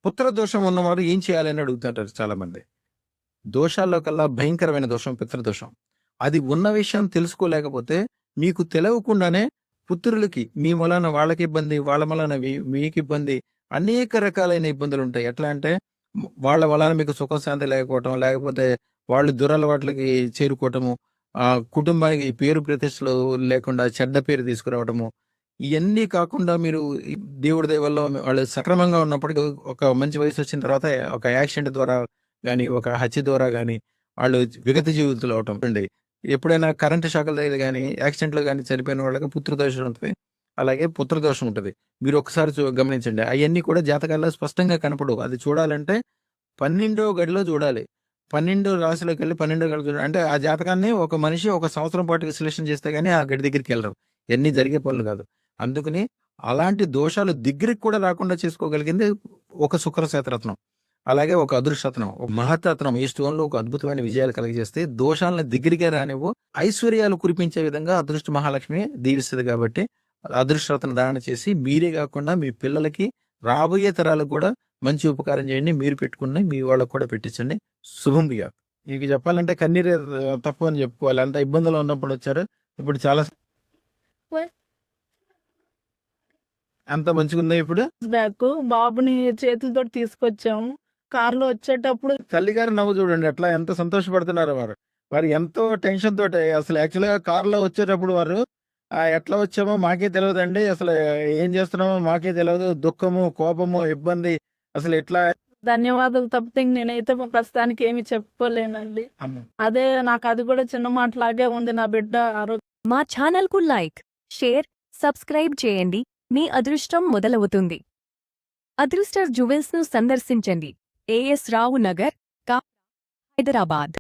పుత్ర దోషం ఉన్నవారు ఏం చేయాలి అని అడుగుతుంటారు చాలా మంది. దోషాల్లో కల్లా భయంకరమైన దోషం పితృదోషం. అది ఉన్న విషయం తెలుసుకోలేకపోతే మీకు తెలవకుండానే పుత్రులకి మీ వలన వాళ్ళకి ఇబ్బంది, వాళ్ళ వలన మీకు ఇబ్బంది, అనేక రకాలైన ఇబ్బందులుంటాయి. ఎట్లా అంటే వాళ్ళ వలన మీకు సుఖశాంతి లేకపోవటం, లేకపోతే వాళ్ళు దురలవాట్లకి చేరుకోవటము, కుటుంబానికి పేరు ప్రతిష్టలు లేకుండా చెడ్డ పేరు తీసుకురావటము. ఇయన్నీ కాకుండా మీరు ఈ దేవుడి దయ వల్ల వాళ్ళు సక్రమంగా ఉన్నప్పటికీ ఒక మంచి వయసొచ్చిన తర్వాత ఒక యాక్సిడెంట్ ద్వారా గాని, ఒక హత్య ద్వారా గాని, వాళ్ళు విగత జీవితులు అవటం అండి. ఎప్పుడైనా కరెంట్ షాకులు తగిలి గాని, యాక్సిడెంట్‌లో గాని చనిపోయిన వాళ్ళకి పుత్రదోషం ఉంటది. అలాగే పుత్రదోషం ఉంటది. మీరు ఒకసారి గమనించండి. అయన్నీ కూడా జాతకాల్లో స్పష్టంగా కనపడవు. అది చూడాలంటే 12వ గడిలో చూడాలి. 12 రాశిలోకెళ్ళి 12 గడిలో చూడాలి. అంటే ఆ జాతకాన్ని ఒక మనిషి ఒక సంవత్సరం పాటు విశ్లేషణ చేస్తే గాని ఆ గడి దగ్గరికెళ్ళరు. ఇయన్నీ జరిగే పనులు కాదు. అందుకని అలాంటి దోషాలు దగ్గరికి కూడా రాకుండా చేసుకోగలిగింది ఒక శుక్ర శతరత్నం. అలాగే ఒక అదృష్టరత్నం, ఒక మహత్తరత్నం ఈ స్టోన్‌లో ఒక అద్భుతమైన విజయాలు కలుగజేస్తే దోషాలను దగ్గరికే రానివ్వు. ఐశ్వర్యాలు కురిపించే విధంగా అదృష్ట మహాలక్ష్మి దీవిస్తది కాబట్టి అదృష్టరత్న ధారణ చేసి మీరే కాకుండా మీ పిల్లలకి, రాబోయే తరాలకు కూడా మంచి ఉపకారం చేయండి. మీరు పెట్టుకున్నయి మీ వాళ్ళకి కూడా పెట్టించండి. శుభం భూయాత్. ఇక చెప్పాలంటే కన్నీరే తప్పు అని చెప్పుకోవాలి. అంత ఇబ్బందులో ఉన్నప్పుడు వచ్చారు. ఇప్పుడు చాలా అంత మంచిగుందా ఇప్పుడు? బ్యాక్ బాబుని చేతులతోటి తీసుకొచ్చాము. కార్‌లో వచ్చేటప్పుడు తల్లిగారి నవ్వు చూడండి ఎంత సంతోషపడుతున్నారో వారు. వారు ఎంతో టెన్షన్ తోటి అసలు యాక్చువల్‌గా కార్‌లో వచ్చేటప్పుడు వారు ఎట్లా వచ్చామో మాకే తెలవదండి. అసలు ఏం చేస్తున్నామో మాకే తెలవదు. దుఃఖము, కోపము, ఇబ్బంది అసలు ఎట్లా ధన్యవాదాలు తప్పితే నేనైతే ప్రస్తుతానికి ఏమి చెప్పుకోలేనండి. అమ్మ. అదే నాకు అది కూడా చిన్న మాటలాగే ఉంది. నా బిడ్డ మా ఛానల్‌కు లైక్, షేర్, సబ్స్క్రైబ్ చేయండి. మీ అదృష్టం మొదలవుతుంది. అదృష్ట జ్యువెల్స్‌ను సందర్శించండి. ఏఎస్ రావు నగర్, హైదరాబాద్.